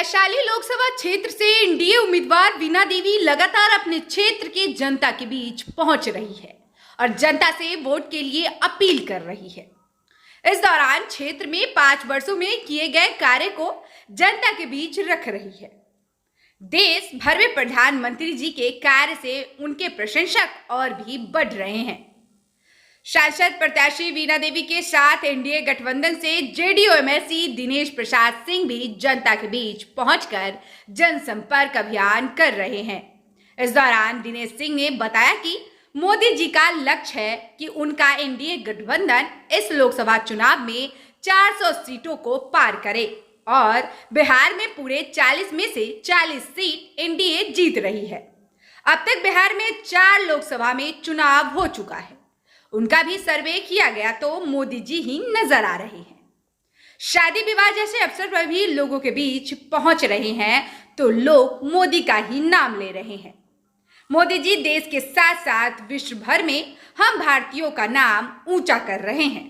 वैशाली लोकसभा क्षेत्र से एनडीए उम्मीदवार वीणा देवी लगातार अपने क्षेत्र के जनता के बीच पहुंच रही है और जनता से वोट के लिए अपील कर रही है। इस दौरान क्षेत्र में 5 वर्षों में किए गए कार्य को जनता के बीच रख रही है। देश भर में प्रधानमंत्री जी के कार्य से उनके प्रशंसक और भी बढ़ रहे हैं। सांसद प्रत्याशी वीणा देवी के साथ एनडीए गठबंधन से जेडीयू एमएलसी दिनेश प्रसाद सिंह भी जनता के बीच पहुंचकर जनसंपर्क अभियान कर रहे हैं। इस दौरान दिनेश सिंह ने बताया कि मोदी जी का लक्ष्य है कि उनका एनडीए गठबंधन इस लोकसभा चुनाव में 400 सीटों को पार करे और बिहार में पूरे 40 में से 40 सीट एनडीए जीत रही है। अब तक बिहार में 4 लोकसभा में चुनाव हो चुका है। उनका भी सर्वे किया गया तो मोदी जी ही नजर आ रहे हैं। शादी विवाह जैसे अवसर पर भी लोगों के बीच पहुंच रहे हैं तो लोग मोदी का ही नाम ले रहे हैं। मोदी जी देश के साथ साथ विश्व भर में हम भारतीयों का नाम ऊंचा कर रहे हैं।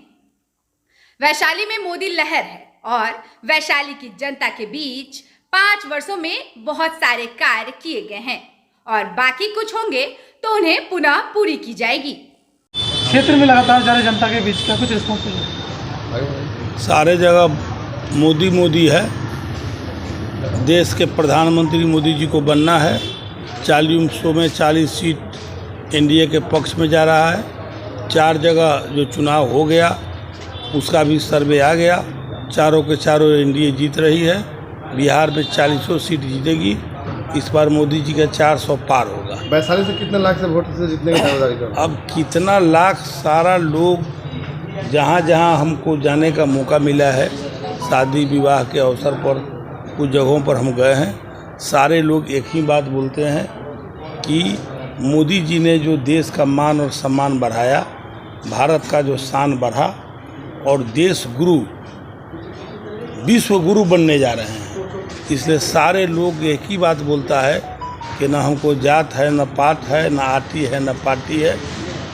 वैशाली में मोदी लहर है और वैशाली की जनता के बीच 5 वर्षों में बहुत सारे कार्य किए गए हैं और बाकी कुछ होंगे तो उन्हें पुनः पूरी की जाएगी। क्षेत्र में लगातार जा रहे जनता के बीच का कुछ रिस्पॉन्स है? सारे जगह मोदी मोदी है। देश के प्रधानमंत्री मोदी जी को बनना है। 40 में 40 सीट एनडीए के पक्ष में जा रहा है। 4 जगह जो चुनाव हो गया उसका भी सर्वे आ गया। चारों के चारों एनडीए जीत रही है। बिहार में 40 सीट जीतेगी। इस बार मोदी जी का 400 पार होगा। वैशाली से कितने लाख से वोट से जीतने की दावेदारी कर? अब कितना लाख, सारा लोग जहाँ जहाँ हमको जाने का मौका मिला है, शादी विवाह के अवसर पर कुछ जगहों पर हम गए हैं, सारे लोग एक ही बात बोलते हैं कि मोदी जी ने जो देश का मान और सम्मान बढ़ाया, भारत का जो शान बढ़ा और देश गुरु विश्व गुरु बनने जा रहे हैं। इसलिए सारे लोग एक ही बात बोलता है कि ना हमको जात है, ना पात है, ना आती है, ना पार्टी है।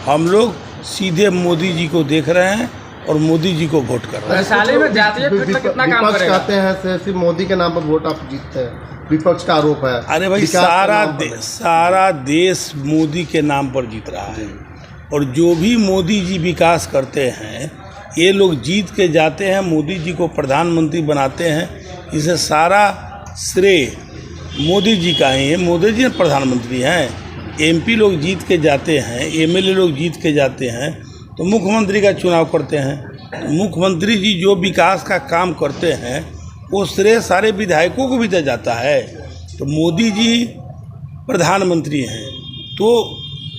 हम लोग सीधे मोदी जी को देख रहे हैं और मोदी जी को वोट कर रहे हैं। वैशाली में जातीय फिर कितना काम विपक्ष करेगा? कहते हैं सिर्फ मोदी के नाम पर वोट आप जीतते हैं, विपक्ष का आरोप है। अरे भाई, सारा देश मोदी के नाम पर जीत रहा है और जो भी मोदी जी विकास करते हैं ये लोग जीत के जाते हैं, मोदी जी को प्रधानमंत्री बनाते हैं। इसे सारा श्रेय मोदी जी का ही है। मोदी जी प्रधानमंत्री हैं। एमपी लोग जीत के जाते हैं, एमएलए लोग जीत के जाते हैं तो मुख्यमंत्री का चुनाव करते हैं। मुख्यमंत्री जी जो विकास का काम करते हैं वो श्रेय सारे विधायकों को भी दिया जाता है। तो मोदी जी प्रधानमंत्री हैं तो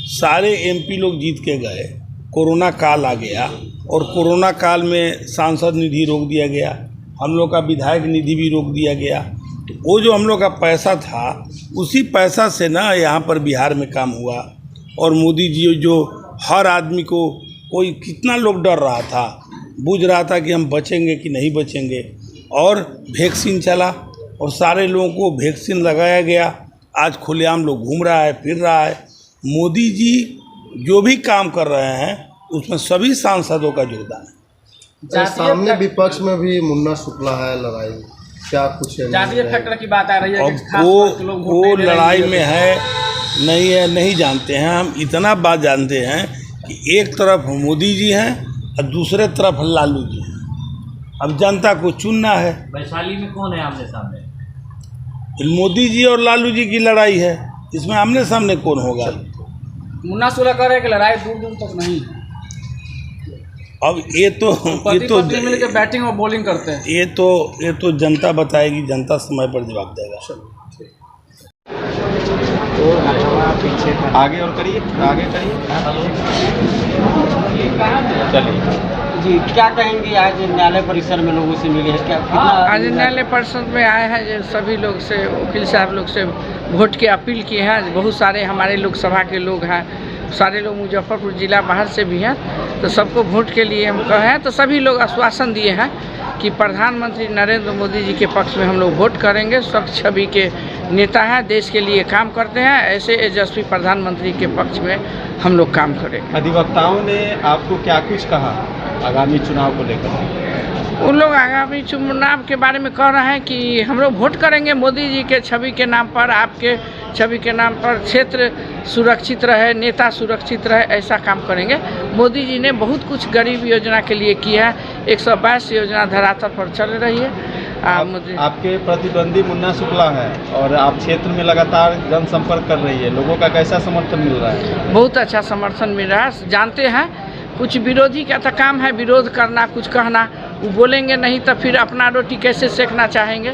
सारे एमपी लोग जीत के गए। कोरोना काल आ गया और कोरोना काल में सांसद निधि रोक दिया गया, हम लोग का विधायक निधि भी रोक दिया गया। तो वो जो हम लोग का पैसा था उसी पैसा से ना यहाँ पर बिहार में काम हुआ। और मोदी जी जो हर आदमी को, कोई कितना लोग डर रहा था, बूझ रहा था कि हम बचेंगे कि नहीं बचेंगे, और वैक्सीन चला और सारे लोगों को वैक्सीन लगाया गया। आज खुलेआम लोग घूम रहा है, फिर रहा है। मोदी जी जो भी काम कर रहे हैं उसमें सभी सांसदों का योगदान है। सामने विपक्ष में भी मुन्ना शुक्ला है, लड़ाई क्या कुछ है? जातीय फैक्टर की बात आ रही है कि खास वो तौर से लोग वोट नहीं दे लड़ाई रहे में है नहीं जानते हैं। हम इतना बात जानते हैं कि एक तरफ मोदी जी हैं और दूसरे तरफ लालू जी हैं। अब जनता को चुनना है। वैशाली में कौन है आमने सामने? मोदी जी और लालू जी की लड़ाई है। इसमें आमने सामने कौन होगा? मुन्ना शुक्ला कह रहे हैं कि लड़ाई दूर दूर तक नहीं है। अब ये तो मिलकर बैटिंग और बॉलिंग करते हैं। ये तो जनता बताएगी, जनता समय पर जवाब देगा। आगे और करिए, आगे करिए। चलिए जी, क्या कहेंगे? आज न्यायालय परिसर में लोगों से मिले हैं क्या? आज न्यायालय परिषद में आए हैं जो सभी लोग से, वकील साहब लोग से वोट की अपील की है। बहुत सारे हमारे लोकसभा के लोग हैं, सारे लोग मुजफ्फरपुर जिला बाहर से भी हैं, तो सबको वोट के लिए हम कहे हैं। तो सभी लोग आश्वासन दिए हैं कि प्रधानमंत्री नरेंद्र मोदी जी के पक्ष में हम लोग वोट करेंगे। स्वच्छ छवि के नेता हैं, देश के लिए काम करते हैं, ऐसे यशस्वी प्रधानमंत्री के पक्ष में हम लोग काम करेंगे। अधिवक्ताओं ने आपको क्या कुछ कहा आगामी चुनाव को लेकर? उन लोग आगामी चुनाव के बारे में कह रहे हैं कि हम लोग वोट करेंगे मोदी जी के छवि के नाम पर, आपके छवि के नाम पर, क्षेत्र सुरक्षित रहे, नेता सुरक्षित रहे, ऐसा काम करेंगे। मोदी जी ने बहुत कुछ गरीब योजना के लिए किया है, 122 योजना धरातल पर चल रही है। आपके प्रतिद्वंदी मुन्ना शुक्ला है और आप क्षेत्र में लगातार जनसंपर्क कर रही है, लोगों का कैसा समर्थन मिल रहा है? बहुत अच्छा समर्थन मिल रहा है। जानते हैं कुछ विरोधी का तो काम है विरोध करना, कुछ कहना, वो बोलेंगे नहीं तो फिर अपना रोटी कैसे सेकना चाहेंगे।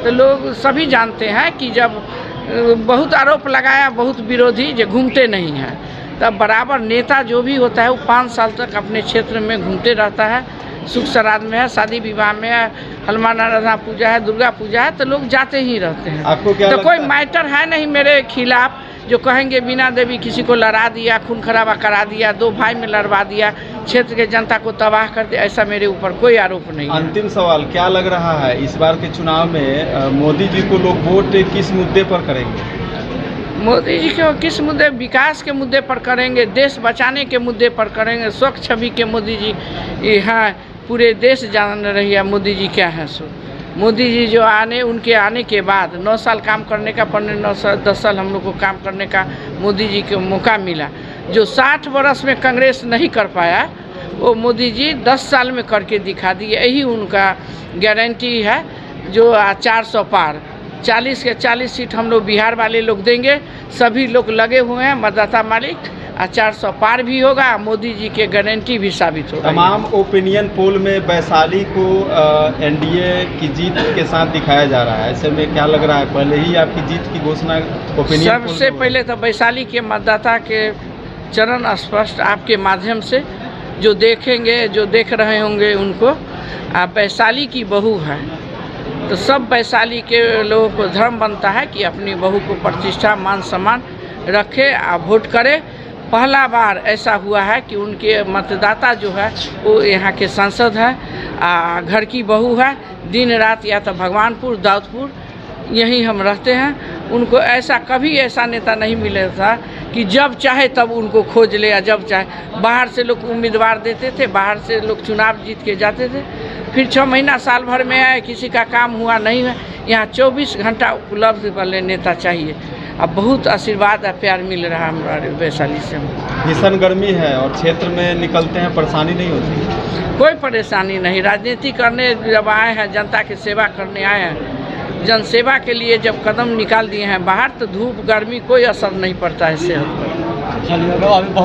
तो लोग सभी जानते हैं कि जब बहुत आरोप लगाया बहुत विरोधी जो घूमते नहीं हैं, तब बराबर नेता जो भी होता है वो 5 साल तक अपने क्षेत्र में घूमते रहता है। सुख श्राद्ध में है, शादी विवाह में है, हनुमान आराधना पूजा है, दुर्गा पूजा है, तो लोग जाते ही रहते हैं। आपको क्या तो लगता कोई मैटर है नहीं मेरे खिलाफ जो कहेंगे बीना देवी किसी को लड़ा दिया, खून खराबा करा दिया, 2 भाई में लड़वा दिया, क्षेत्र के जनता को तबाह कर दिया, ऐसा मेरे ऊपर कोई आरोप नहीं है। अंतिम सवाल, क्या लग रहा है इस बार के चुनाव में मोदी जी को लोग वोट किस मुद्दे पर करेंगे? मोदी जी को किस मुद्दे? विकास के मुद्दे पर करेंगे, देश बचाने के मुद्दे पर करेंगे। स्वच्छ छवि के मोदी जी यहाँ पूरे देश जान रही है मोदी जी क्या है। सो मोदी जी जो उनके आने के बाद 9 साल काम करने का, 10 साल हम लोग को काम करने का मोदी जी को मौका मिला। जो 60 वर्ष में कांग्रेस नहीं कर पाया वो मोदी जी 10 साल में करके दिखा दिए। यही उनका गारंटी है। जो 400 पार 40 के 40 सीट हम लोग बिहार वाले लोग देंगे, सभी लोग लगे हुए हैं मतदाता मालिक, 400 पार भी होगा, मोदी जी के गारंटी भी साबित होगा। तमाम ओपिनियन पोल में वैशाली को एनडीए की जीत के साथ दिखाया जा रहा है, ऐसे में क्या लग रहा है? पहले ही आपकी जीत की घोषणा ओपिनियन पोल सबसे पहले तो वैशाली के मतदाता के चरण स्पष्ट आपके माध्यम से जो देखेंगे, जो देख रहे होंगे उनको, आप वैशाली की बहू है तो सब वैशाली के लोगों को धर्म बनता है कि अपनी बहू को प्रतिष्ठा मान सम्मान रखे, आप वोट करें। पहला बार ऐसा हुआ है कि उनके मतदाता जो है वो यहाँ के सांसद है, घर की बहू है, दिन रात या तो भगवानपुर दाऊदपुर यहीं हम रहते हैं। उनको ऐसा कभी ऐसा नेता नहीं मिला था कि जब चाहे तब उनको खोज ले, या जब चाहे बाहर से लोग उम्मीदवार देते थे, बाहर से लोग चुनाव जीत के जाते थे, फिर 6 महीना साल भर में आए, किसी का काम हुआ नहीं है। यहाँ 24 घंटा उपलब्ध वाले नेता चाहिए। अब बहुत आशीर्वाद और प्यार मिल रहा है हमारे वैशाली से। भीषण गर्मी है और क्षेत्र में निकलते हैं, परेशानी नहीं होती? कोई परेशानी नहीं। राजनीति करने जब आए हैं, जनता की सेवा करने आए हैं, जनसेवा के लिए जब कदम निकाल दिए हैं बाहर, तो धूप गर्मी कोई असर नहीं पड़ता है सेहत पर।